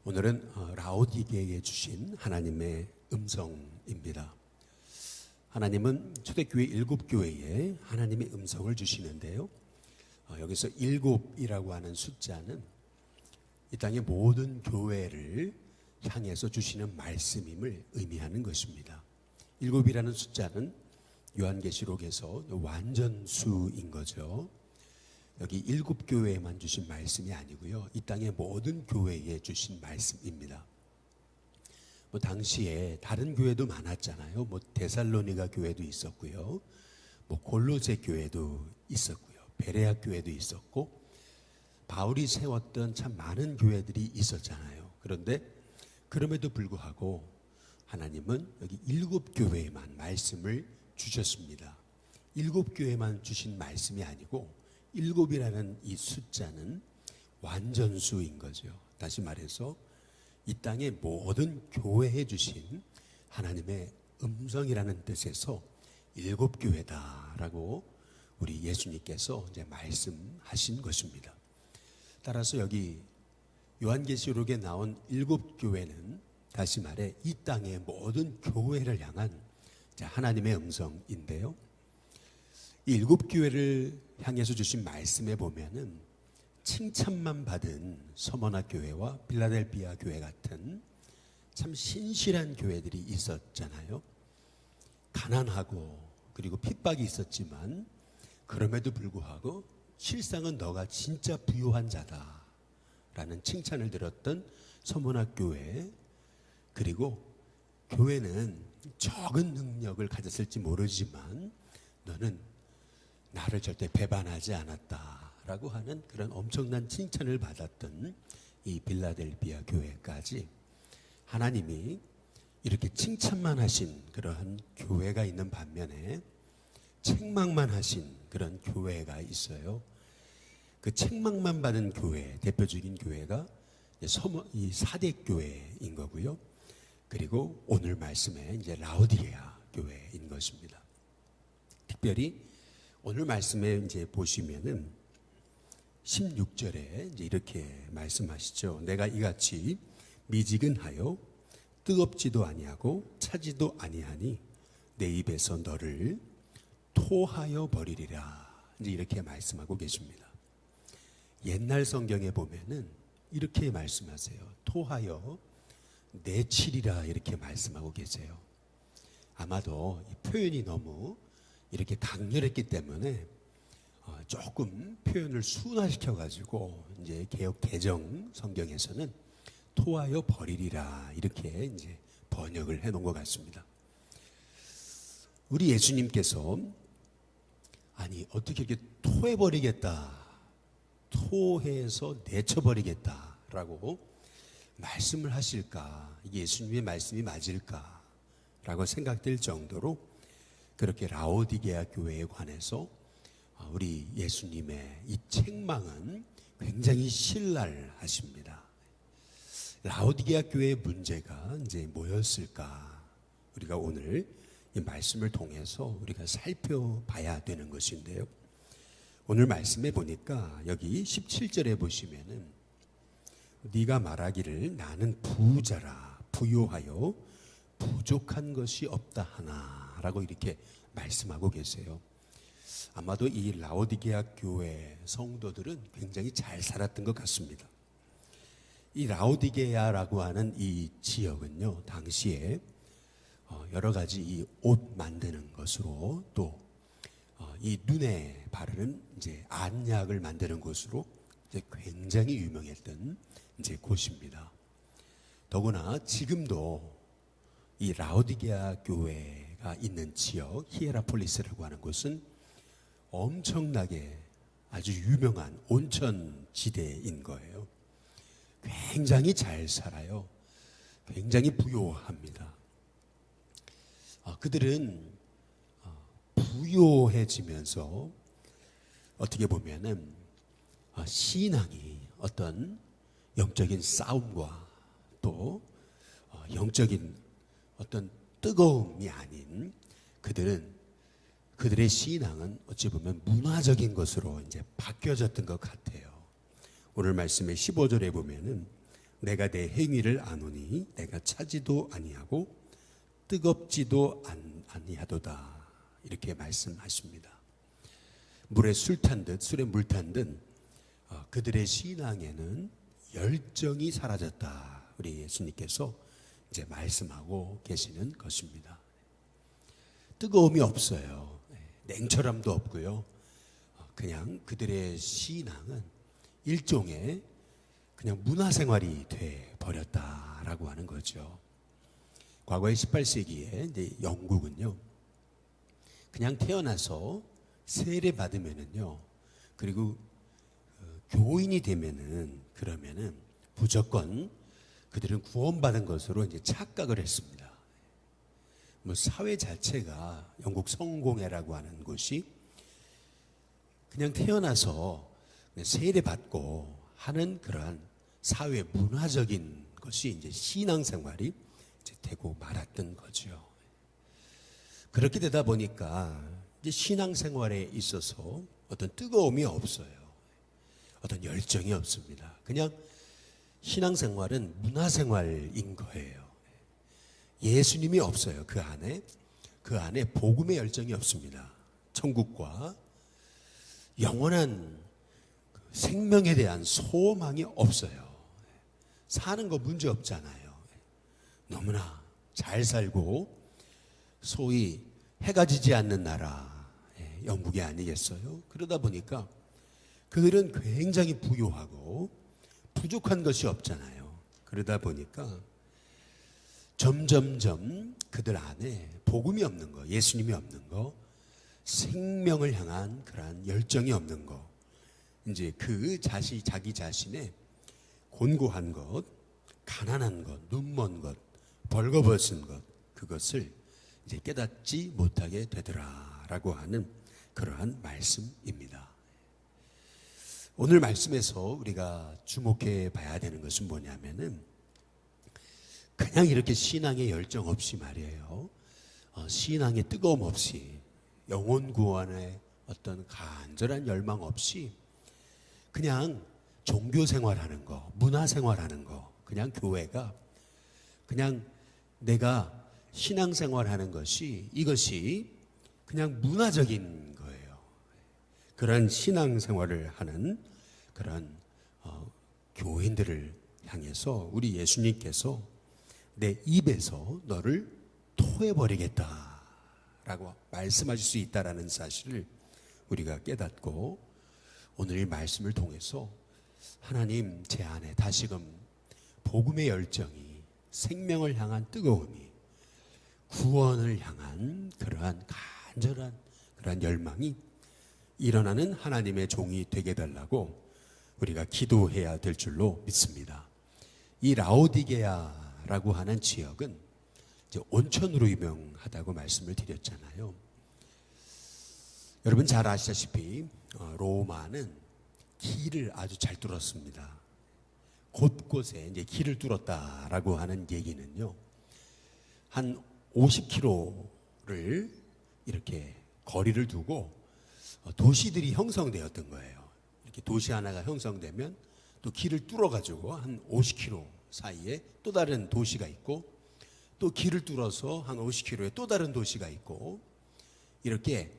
오늘은 라오디게에 주신 하나님의 음성입니다. 하나님은 초대교회 7교회에 하나님의 음성을 주시는데요. 여기서 7이라고 하는 숫자는 이 땅의 모든 교회를 향해서 주시는 말씀임을 의미하는 것입니다. 7이라는 숫자는 요한계시록에서 완전수인 거죠. 여기 7교회에만 주신 말씀이 아니고요. 이 땅의 모든 교회에 주신 말씀입니다. 당시에 다른 교회도 많았잖아요. 데살로니가 교회도 있었고요. 골로새 교회도 있었고요. 베레아 교회도 있었고, 바울이 세웠던 참 많은 교회들이 있었잖아요. 그런데 그럼에도 불구하고 하나님은 여기 7교회에만 말씀을 주셨습니다. 7교회만 주신 말씀이 아니고 7이라는 이 숫자는 완전수인 거죠. 다시 말해서 이 땅의 모든 교회에 주신 하나님의 음성이라는 뜻에서 7교회다라고 우리 예수님께서 이제 말씀하신 것입니다. 따라서 여기 요한계시록에 나온 7교회는 다시 말해 이 땅의 모든 교회를 향한 하나님의 음성인데요. 이 7교회를 향해서 주신 말씀에 보면은 칭찬만 받은 서머나 교회와 빌라델비아 교회 같은 참 신실한 교회들이 있었잖아요. 가난하고 그리고 핍박이 있었지만 그럼에도 불구하고 실상은 너가 진짜 부유한 자다라는 칭찬을 들었던 서머나 교회, 그리고 교회는 적은 능력을 가졌을지 모르지만 너는 나를 절대 배반하지 않았다라고 하는 그런 엄청난 칭찬을 받았던 이 빌라델비아 교회까지 하나님이 이렇게 칭찬만 하신 그러한 교회가 있는 반면에 책망만 하신 그런 교회가 있어요. 그 책망만 받은 교회, 대표적인 교회가 이 사대교회인 거고요. 그리고 오늘 말씀에 이제 라오디게아 교회인 것입니다. 특별히 오늘 말씀에 이제 보시면은 16절에 이제 이렇게 말씀하시죠. 내가 이같이 미지근하여 뜨겁지도 아니하고 차지도 아니하니 내 입에서 너를 토하여 버리리라. 이제 이렇게 말씀하고 계십니다. 옛날 성경에 보면은 이렇게 말씀하세요. 토하여 내치리라 이렇게 말씀하고 계세요. 아마도 이 표현이 너무 이렇게 강렬했기 때문에 조금 표현을 순화시켜 가지고 이제 개역 개정 성경에서는 토하여 버리리라 이렇게 이제 번역을 해 놓은 것 같습니다. 우리 예수님께서 아니 어떻게 이렇게 토해 버리겠다, 토해서 내쳐 버리겠다라고 말씀을 하실까? 이게 예수님의 말씀이 맞을까라고 생각될 정도로 그렇게 라오디게아 교회에 관해서 우리 예수님의 이 책망은 굉장히 신랄하십니다. 라오디게아 교회의 문제가 이제 뭐였을까? 우리가 오늘 이 말씀을 통해서 우리가 살펴봐야 되는 것인데요. 오늘 말씀에 보니까 여기 17절에 보시면은 네가 말하기를 나는 부자라 부요하여 부족한 것이 없다 하나 라고 이렇게 말씀하고 계세요. 아마도 이 라오디게아 교회 성도들은 굉장히 잘 살았던 것 같습니다. 이 라오디게아라고 하는 이 지역은요, 당시에 여러 가지 이 옷 만드는 것으로 또 이 눈에 바르는 이제 안약을 만드는 곳으로 이제 굉장히 유명했던 이제 곳입니다. 더구나 지금도 이 라오디게아 교회가 있는 지역 히에라폴리스라고 하는 곳은 엄청나게 아주 유명한 온천 지대인 거예요. 굉장히 잘 살아요. 굉장히 부요합니다. 그들은 부요해지면서 어떻게 보면은 신앙이 어떤 영적인 싸움과 또 영적인 어떤 뜨거움이 아닌 그들의 신앙은 어찌 보면 문화적인 것으로 이제 바뀌어졌던 것 같아요. 오늘 말씀의 15절에 보면은 내가 내 행위를 아노니 내가 차지도 아니하고 뜨겁지도 아니하도다. 이렇게 말씀하십니다. 물에 술 탄 듯 술에 물 탄 듯 그들의 신앙에는 열정이 사라졌다. 우리 예수님께서 이제 말씀하고 계시는 것입니다. 뜨거움이 없어요. 냉철함도 없고요. 그냥 그들의 신앙은 일종의 그냥 문화생활이 돼 버렸다라고 하는 거죠. 과거의 18세기에 이제 영국은요, 그냥 태어나서 세례 받으면은요, 그리고 교인이 되면은 그러면은 무조건 그들은 구원받은 것으로 이제 착각을 했습니다. 뭐 사회 자체가 영국 성공회라고 하는 곳이 그냥 태어나서 세례 받고 하는 그러한 사회 문화적인 것이 이제 신앙생활이 이제 되고 말았던 거죠. 그렇게 되다 보니까 이제 신앙생활에 있어서 어떤 뜨거움이 없어요. 어떤 열정이 없습니다. 그냥 신앙생활은 문화생활인 거예요. 예수님이 없어요. 그 안에 복음의 열정이 없습니다. 천국과 영원한 생명에 대한 소망이 없어요. 사는 거 문제 없잖아요. 너무나 잘 살고 소위 해가 지지 않는 나라 영국이 아니겠어요? 그러다 보니까 그들은 굉장히 부유하고 부족한 것이 없잖아요. 그러다 보니까 점점점 그들 안에 복음이 없는 거, 예수님이 없는 거, 생명을 향한 그러한 열정이 없는 거, 이제 자기 자신의 곤고한 것, 가난한 것, 눈먼 것, 벌거벗은 것, 그것을 이제 깨닫지 못하게 되더라라고 하는 그러한 말씀입니다. 오늘 말씀에서 우리가 주목해 봐야 되는 것은 뭐냐면은 그냥 이렇게 신앙의 열정 없이 말이에요. 신앙의 뜨거움 없이 영혼 구원의 어떤 간절한 열망 없이 그냥 종교 생활하는 거, 문화 생활하는 거, 그냥 교회가 그냥 내가 신앙 생활하는 것이 이것이 그냥 문화적인 거예요. 그런 신앙 생활을 하는 그런 교인들을 향해서 우리 예수님께서 내 입에서 너를 토해버리겠다라고 말씀하실 수 있다라는 사실을 우리가 깨닫고 오늘 이 말씀을 통해서 하나님 제 안에 다시금 복음의 열정이 생명을 향한 뜨거움이 구원을 향한 그러한 간절한 그러한 열망이 일어나는 하나님의 종이 되게 달라고 우리가 기도해야 될 줄로 믿습니다. 이 라오디게아라고 하는 지역은 이제 온천으로 유명하다고 말씀을 드렸잖아요. 여러분 잘 아시다시피 로마는 길을 아주 잘 뚫었습니다. 곳곳에 이제 길을 뚫었다라고 하는 얘기는요, 한 50km를 이렇게 거리를 두고 도시들이 형성되었던 거예요. 이렇게 도시 하나가 형성되면 또 길을 뚫어가지고 한 50km 사이에 또 다른 도시가 있고 또 길을 뚫어서 한 50km에 또 다른 도시가 있고 이렇게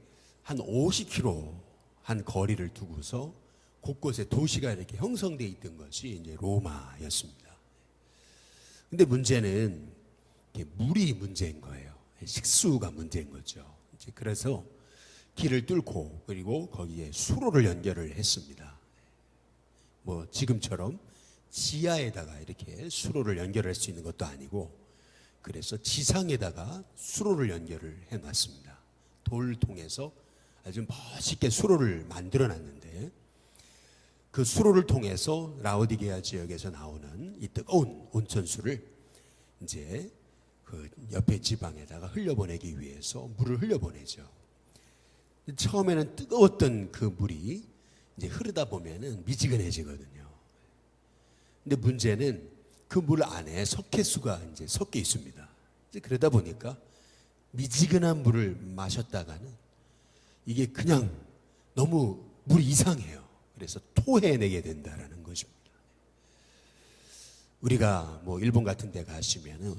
한 50km 한 거리를 두고서 곳곳에 도시가 이렇게 형성되어 있던 것이 이제 로마였습니다. 근데 문제는 물이 문제인 거예요. 식수가 문제인 거죠. 그래서 길을 뚫고 그리고 거기에 수로를 연결을 했습니다. 뭐 지금처럼 지하에다가 이렇게 수로를 연결할 수 있는 것도 아니고 그래서 지상에다가 수로를 연결을 해놨습니다. 돌 통해서 아주 멋있게 수로를 만들어 놨는데 그 수로를 통해서 라오디게아 지역에서 나오는 이 뜨거운 온천수를 이제 그 옆에 지방에다가 흘려보내기 위해서 물을 흘려보내죠. 처음에는 뜨거웠던 그 물이 이제 흐르다 보면은 미지근해지거든요. 근데 문제는 그 물 안에 석회수가 이제 섞여 있습니다. 이제 그러다 보니까 미지근한 물을 마셨다가는 이게 그냥 너무 물이 이상해요. 그래서 토해내게 된다라는 것입니다. 우리가 뭐 일본 같은 데 가시면은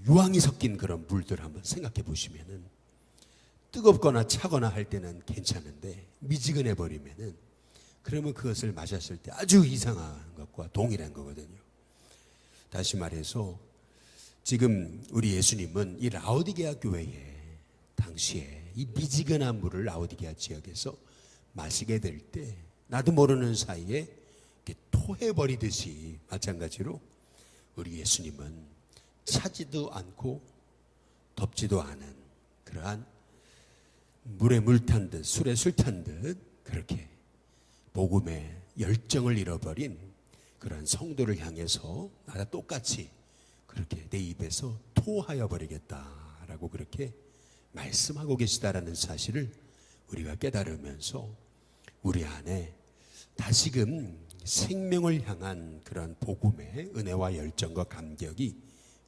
유황이 섞인 그런 물들 한번 생각해 보시면은 뜨겁거나 차거나 할 때는 괜찮은데 미지근해 버리면은 그러면 그것을 마셨을 때 아주 이상한 것과 동일한 거거든요. 다시 말해서 지금 우리 예수님은 이 라오디게아 교회에 당시에 이 미지근한 물을 라오디게아 지역에서 마시게 될 때 나도 모르는 사이에 토해버리듯이 마찬가지로 우리 예수님은 차지도 않고 덥지도 않은 그러한 물에 물 탄 듯 술에 술 탄 듯 그렇게 복음의 열정을 잃어버린 그러한 성도를 향해서 나가 똑같이 그렇게 내 입에서 토하여 버리겠다라고 그렇게 말씀하고 계시다라는 사실을 우리가 깨달으면서 우리 안에 다시금 생명을 향한 그런 복음의 은혜와 열정과 감격이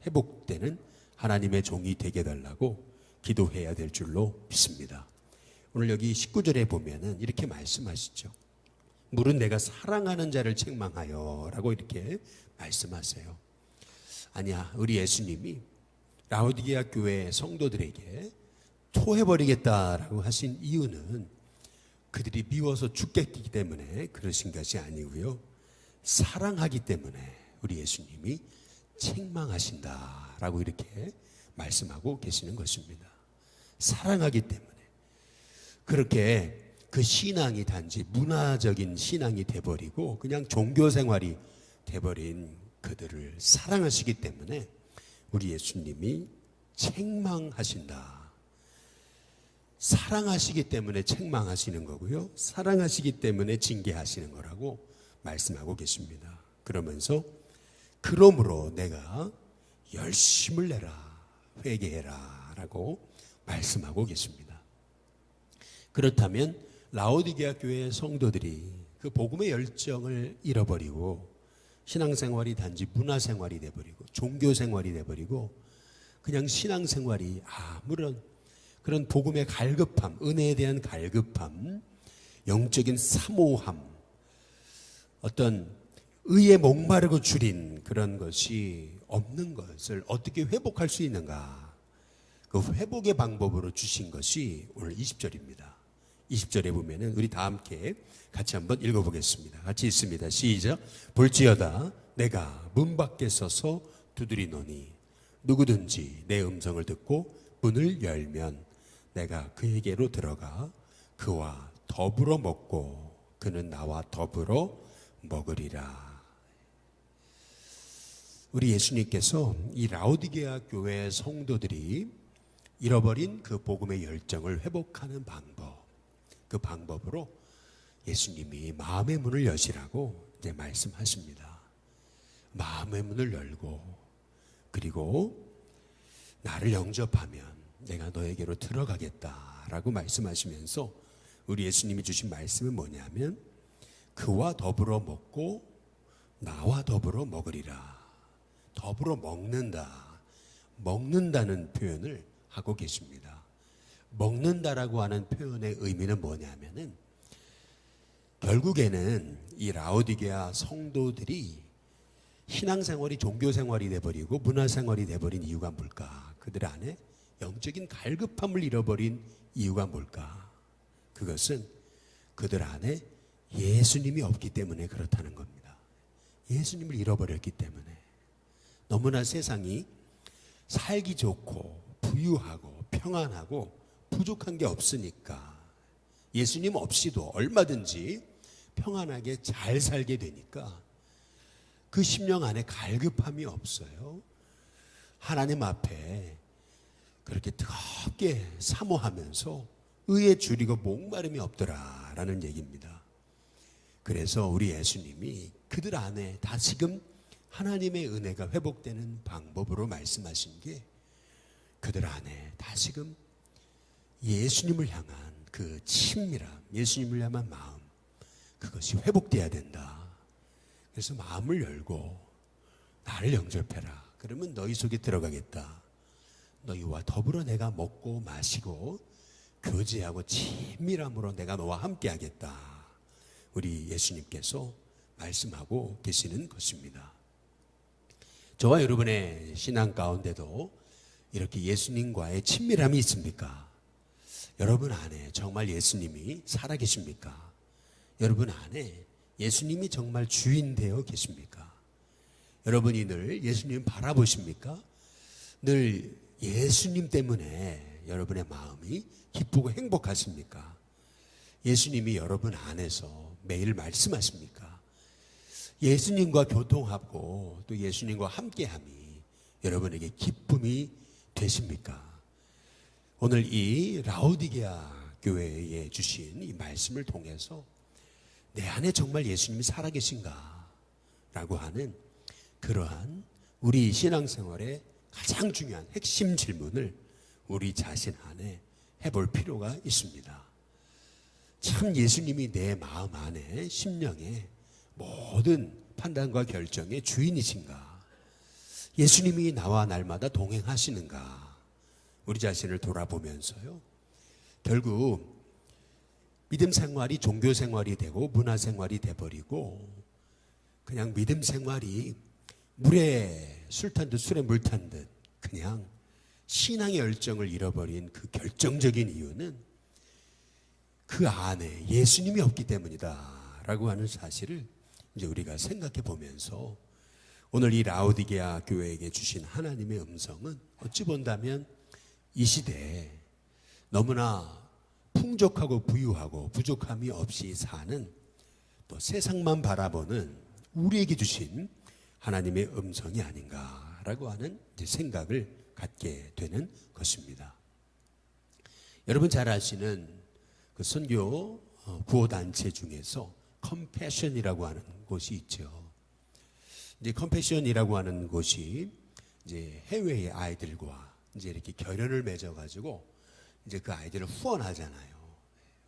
회복되는 하나님의 종이 되게 해달라고 기도해야 될 줄로 믿습니다. 오늘 여기 19절에 보면은 이렇게 말씀하시죠. 물은 내가 사랑하는 자를 책망하여 라고 이렇게 말씀하세요. 아니야, 우리 예수님이 라오디게아 교회 성도들에게 토해버리겠다라고 하신 이유는 그들이 미워서 죽겠기 때문에 그러신 것이 아니고요, 사랑하기 때문에 우리 예수님이 책망하신다라고 이렇게 말씀하고 계시는 것입니다. 사랑하기 때문에. 그렇게 그 신앙이 단지 문화적인 신앙이 돼버리고 그냥 종교 생활이 돼버린 그들을 사랑하시기 때문에 우리 예수님이 책망하신다. 사랑하시기 때문에 책망하시는 거고요, 사랑하시기 때문에 징계하시는 거라고 말씀하고 계십니다. 그러면서 그러므로 내가 열심을 내라, 회개해라 라고 말씀하고 계십니다. 그렇다면 라오디게아 교회의 성도들이 그 복음의 열정을 잃어버리고 신앙생활이 단지 문화생활이 돼버리고 종교생활이 돼버리고 그냥 신앙생활이 아무런 그런 복음의 갈급함, 은혜에 대한 갈급함, 영적인 사모함, 어떤 의에 목마르고 줄인 그런 것이 없는 것을 어떻게 회복할 수 있는가? 그 회복의 방법으로 주신 것이 오늘 20절입니다. 20절에 보면은 우리 다 함께 같이 한번 읽어보겠습니다. 같이 읽습니다. 시작. 볼지어다 내가 문 밖에 서서 두드리노니 누구든지 내 음성을 듣고 문을 열면 내가 그에게로 들어가 그와 더불어 먹고 그는 나와 더불어 먹으리라. 우리 예수님께서 이 라오디게아 교회 성도들이 잃어버린 그 복음의 열정을 회복하는 방법, 그 방법으로 예수님이 마음의 문을 여시라고 이제 말씀하십니다. 마음의 문을 열고 그리고 나를 영접하면 내가 너에게로 들어가겠다라고 말씀하시면서 우리 예수님이 주신 말씀은 뭐냐면 그와 더불어 먹고 나와 더불어 먹으리라. 더불어 먹는다. 먹는다는 표현을 하고 계십니다. 먹는다라고 하는 표현의 의미는 뭐냐면은 결국에는 이 라오디게아 성도들이 신앙생활이 종교생활이 돼버리고 문화생활이 돼버린 이유가 뭘까? 그들 안에 영적인 갈급함을 잃어버린 이유가 뭘까? 그것은 그들 안에 예수님이 없기 때문에 그렇다는 겁니다. 예수님을 잃어버렸기 때문에 너무나 세상이 살기 좋고 부유하고 평안하고 부족한 게 없으니까 예수님 없이도 얼마든지 평안하게 잘 살게 되니까 그 심령 안에 갈급함이 없어요. 하나님 앞에 그렇게 뜨겁게 사모하면서 의에 줄이고 목마름이 없더라라는 얘기입니다. 그래서 우리 예수님이 그들 안에 다시금 하나님의 은혜가 회복되는 방법으로 말씀하신 게 그들 안에 다시금 예수님을 향한 그 친밀함, 예수님을 향한 마음, 그것이 회복돼야 된다. 그래서 마음을 열고 나를 영접해라. 그러면 너희 속에 들어가겠다. 너희와 더불어 내가 먹고 마시고 교제하고 친밀함으로 내가 너와 함께 하겠다. 우리 예수님께서 말씀하고 계시는 것입니다. 저와 여러분의 신앙 가운데도 이렇게 예수님과의 친밀함이 있습니까? 여러분 안에 정말 예수님이 살아계십니까? 여러분 안에 예수님이 정말 주인 되어 계십니까? 여러분이 늘 예수님 바라보십니까? 늘 예수님 때문에 여러분의 마음이 기쁘고 행복하십니까? 예수님이 여러분 안에서 매일 말씀하십니까? 예수님과 교통하고 또 예수님과 함께함이 여러분에게 기쁨이 되십니까? 오늘 이 라오디게아 교회에 주신 이 말씀을 통해서 내 안에 정말 예수님이 살아계신가? 라고 하는 그러한 우리 신앙생활의 가장 중요한 핵심 질문을 우리 자신 안에 해볼 필요가 있습니다. 참 예수님이 내 마음 안에 심령에 모든 판단과 결정의 주인이신가? 예수님이 나와 날마다 동행하시는가? 우리 자신을 돌아보면서요. 결국 믿음 생활이 종교 생활이 되고 문화 생활이 돼버리고 그냥 믿음 생활이 물에 술 탄 듯 술에 물 탄 듯 그냥 신앙의 열정을 잃어버린 그 결정적인 이유는 그 안에 예수님이 없기 때문이다 라고 하는 사실을 이제 우리가 생각해 보면서 오늘 이 라오디게아 교회에게 주신 하나님의 음성은 어찌 본다면 이 시대에 너무나 풍족하고 부유하고 부족함이 없이 사는 또 세상만 바라보는 우리에게 주신 하나님의 음성이 아닌가라고 하는 이제 생각을 갖게 되는 것입니다. 여러분 잘 아시는 그 선교 구호단체 중에서 컴패션이라고 하는 곳이 있죠. 이제 컴패션이라고 하는 곳이 이제 해외의 아이들과 이제 이렇게 결연을 맺어가지고 이제 그 아이들을 후원하잖아요.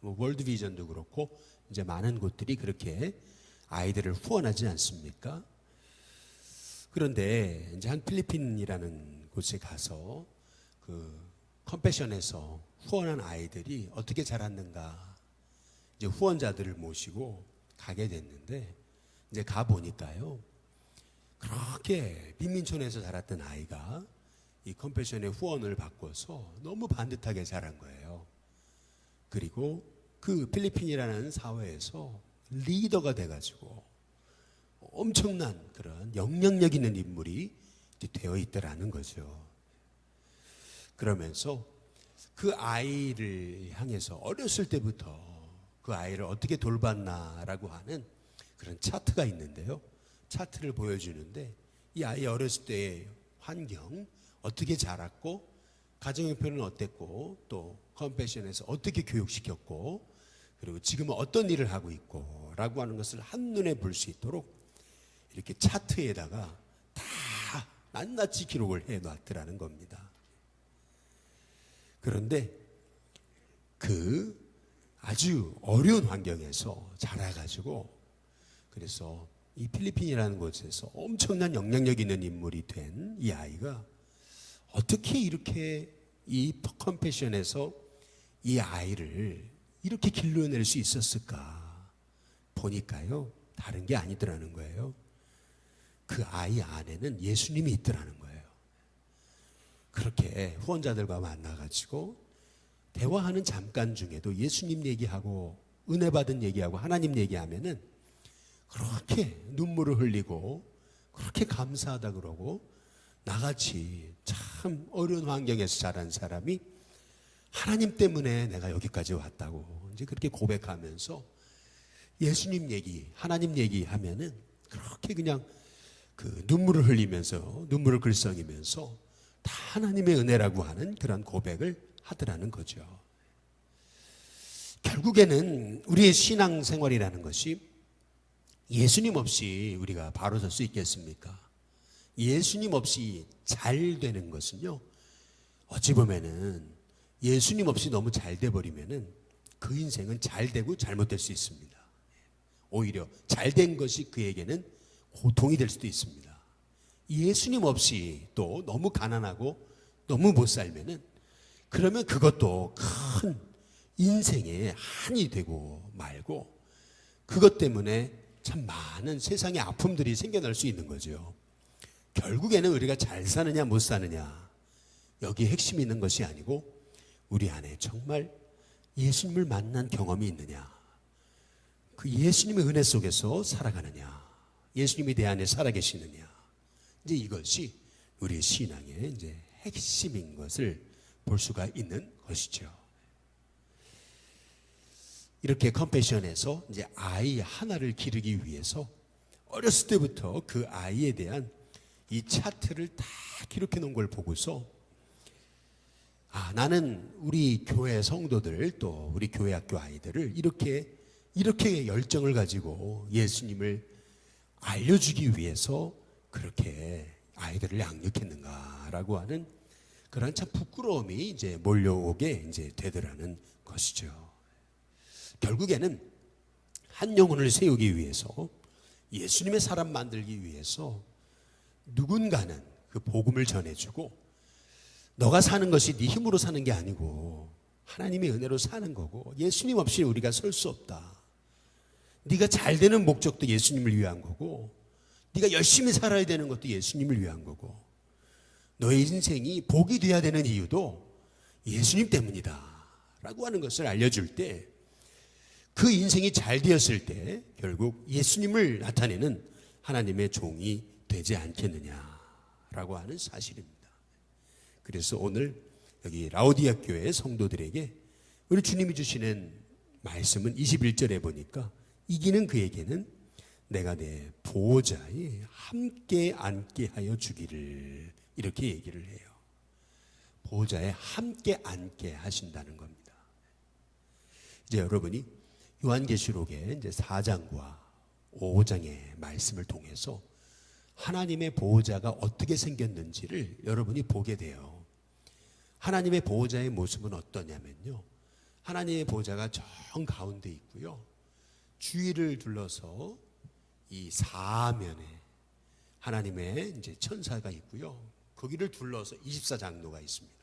뭐 월드비전도 그렇고 이제 많은 곳들이 그렇게 아이들을 후원하지 않습니까? 그런데 이제 한 필리핀이라는 곳에 가서 그 컴패션에서 후원한 아이들이 어떻게 자랐는가 이제 후원자들을 모시고 가게 됐는데 이제 가 보니까요. 그렇게 빈민촌에서 자랐던 아이가 이 컴패션의 후원을 받고서 너무 반듯하게 자란 거예요. 그리고 그 필리핀이라는 사회에서 리더가 돼가지고 엄청난 그런 영향력 있는 인물이 되어 있더라는 거죠. 그러면서 그 아이를 향해서 어렸을 때부터 그 아이를 어떻게 돌봤나라고 하는 그런 차트가 있는데요. 차트를 보여주는데 이 아이 어렸을 때의 환경, 어떻게 자랐고 가정 형편은 어땠고 또 컴패션에서 어떻게 교육시켰고 그리고 지금은 어떤 일을 하고 있고 라고 하는 것을 한눈에 볼 수 있도록 이렇게 차트에다가 다 낱낱이 기록을 해놨더라는 겁니다. 그런데 그 아주 어려운 환경에서 자라가지고 그래서 이 필리핀이라는 곳에서 엄청난 영향력 있는 인물이 된 이 아이가 어떻게 이렇게 이 컴패션에서 이 아이를 이렇게 길러낼 수 있었을까 보니까요. 다른 게 아니더라는 거예요. 그 아이 안에는 예수님이 있더라는 거예요. 그렇게 후원자들과 만나가지고 대화하는 잠깐 중에도 예수님 얘기하고 은혜 받은 얘기하고 하나님 얘기하면은 그렇게 눈물을 흘리고 그렇게 감사하다 그러고 나같이 참 어려운 환경에서 자란 사람이 하나님 때문에 내가 여기까지 왔다고 이제 그렇게 고백하면서 예수님 얘기, 하나님 얘기하면은 그렇게 그냥 그 눈물을 흘리면서 눈물을 글썽이면서 다 하나님의 은혜라고 하는 그런 고백을 하더라는 거죠. 결국에는 우리의 신앙생활이라는 것이 예수님 없이 우리가 바로 설 수 있겠습니까? 예수님 없이 잘 되는 것은요, 어찌 보면은 예수님 없이 너무 잘 돼버리면은 그 인생은 잘 되고 잘못될 수 있습니다. 오히려 잘 된 것이 그에게는 고통이 될 수도 있습니다. 예수님 없이 또 너무 가난하고 너무 못 살면은 그러면 그것도 큰 인생의 한이 되고 말고 그것 때문에 참 많은 세상의 아픔들이 생겨날 수 있는 거죠. 결국에는 우리가 잘 사느냐 못 사느냐 여기에 핵심이 있는 것이 아니고 우리 안에 정말 예수님을 만난 경험이 있느냐, 그 예수님의 은혜 속에서 살아가느냐, 예수님이 내 안에 살아계시느냐, 이제 이것이 우리의 신앙의 이제 핵심인 것을 볼 수가 있는 것이죠. 이렇게 컴패션에서 이제 아이 하나를 기르기 위해서 어렸을 때부터 그 아이에 대한 이 차트를 다 기록해 놓은 걸 보고서 나는 우리 교회 성도들 또 우리 교회 학교 아이들을 이렇게 열정을 가지고 예수님을 알려주기 위해서 그렇게 아이들을 양육했는가라고 하는 그런 참 부끄러움이 이제 몰려오게 이제 되더라는 것이죠. 결국에는 한 영혼을 세우기 위해서 예수님의 사람 만들기 위해서 누군가는 그 복음을 전해주고 너가 사는 것이 네 힘으로 사는 게 아니고 하나님의 은혜로 사는 거고 예수님 없이 우리가 설 수 없다. 네가 잘 되는 목적도 예수님을 위한 거고 네가 열심히 살아야 되는 것도 예수님을 위한 거고 너의 인생이 복이 돼야 되는 이유도 예수님 때문이다 라고 하는 것을 알려줄 때 그 인생이 잘 되었을 때 결국 예수님을 나타내는 하나님의 종이 되지 않겠느냐라고 하는 사실입니다. 그래서 오늘 여기 라오디아 교회 성도들에게 우리 주님이 주시는 말씀은 21절에 보니까 이기는 그에게는 내가 내 보호자에 함께 앉게 하여 주기를 이렇게 얘기를 해요. 보호자에 함께 앉게 하신다는 겁니다. 이제 여러분이 요한계시록의 이제 4장과 5장의 말씀을 통해서 하나님의 보호자가 어떻게 생겼는지를 여러분이 보게 돼요. 하나님의 보호자의 모습은 어떠냐면요. 하나님의 보호자가 정 가운데 있고요. 주위를 둘러서 이 사면에 하나님의 이제 천사가 있고요. 거기를 둘러서 24장로가 있습니다.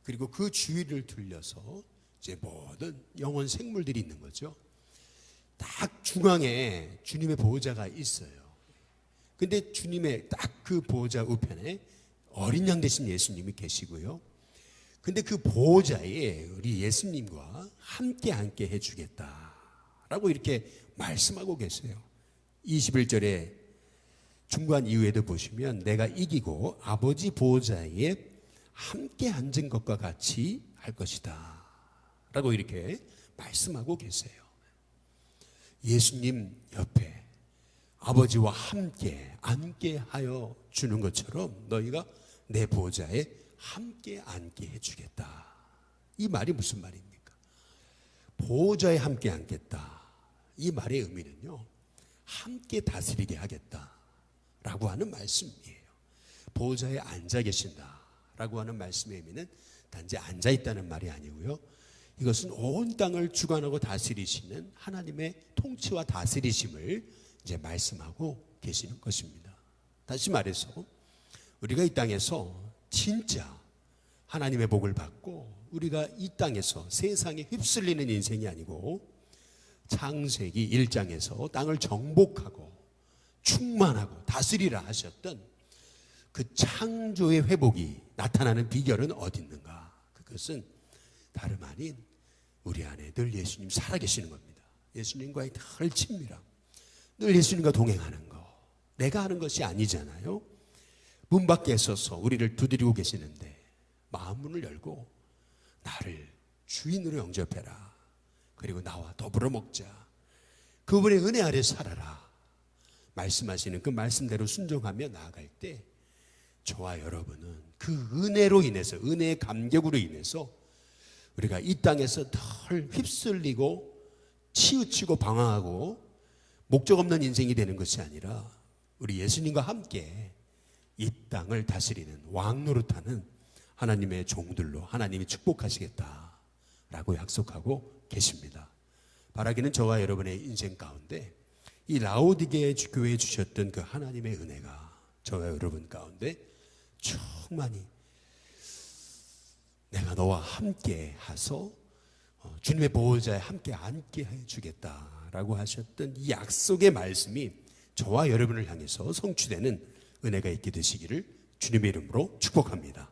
그리고 그 주위를 둘러서 이제 모든 영원 생물들이 있는 거죠. 딱 중앙에 주님의 보호자가 있어요. 근데 주님의 딱 그 보호자 우편에 어린 양 되신 예수님이 계시고요. 근데 그 보호자에 우리 예수님과 함께 해주겠다라고 이렇게 말씀하고 계세요. 21절에 중간 이후에도 보시면 내가 이기고 아버지 보호자에 함께 앉은 것과 같이 할 것이다 라고 이렇게 말씀하고 계세요. 예수님 옆에 아버지와 함께 앉게 하여 주는 것처럼 너희가 내 보호자에 함께 앉게 해주겠다. 이 말이 무슨 말입니까? 보호자에 함께 앉겠다. 이 말의 의미는요, 함께 다스리게 하겠다라고 하는 말씀이에요. 보호자에 앉아 계신다라고 하는 말씀의 의미는 단지 앉아 있다는 말이 아니고요. 이것은 온 땅을 주관하고 다스리시는 하나님의 통치와 다스리심을 이제 말씀하고 계시는 것입니다. 다시 말해서 우리가 이 땅에서 진짜 하나님의 복을 받고 우리가 이 땅에서 세상에 휩쓸리는 인생이 아니고 창세기 1장에서 땅을 정복하고 충만하고 다스리라 하셨던 그 창조의 회복이 나타나는 비결은 어디 있는가? 그것은 다름 아닌 우리 안에 늘 예수님 살아계시는 겁니다. 예수님과의 늘 친밀함, 늘 예수님과 동행하는 거. 내가 하는 것이 아니잖아요. 문 밖에 서서 우리를 두드리고 계시는데 마음문을 열고 나를 주인으로 영접해라. 그리고 나와 더불어 먹자. 그분의 은혜 아래 살아라. 말씀하시는 그 말씀대로 순종하며 나아갈 때 저와 여러분은 그 은혜로 인해서, 은혜의 감격으로 인해서 우리가 이 땅에서 덜 휩쓸리고 치우치고 방황하고 목적 없는 인생이 되는 것이 아니라 우리 예수님과 함께 이 땅을 다스리는 왕 노릇하는 하나님의 종들로 하나님이 축복하시겠다라고 약속하고 계십니다. 바라기는 저와 여러분의 인생 가운데 이 라오디게 교회에 주셨던 그 하나님의 은혜가 저와 여러분 가운데 충만히 내가 너와 함께 하서 주님의 보호자에 함께 앉게 해주겠다라고 하셨던 이 약속의 말씀이 저와 여러분을 향해서 성취되는 은혜가 있게 되시기를 주님의 이름으로 축복합니다.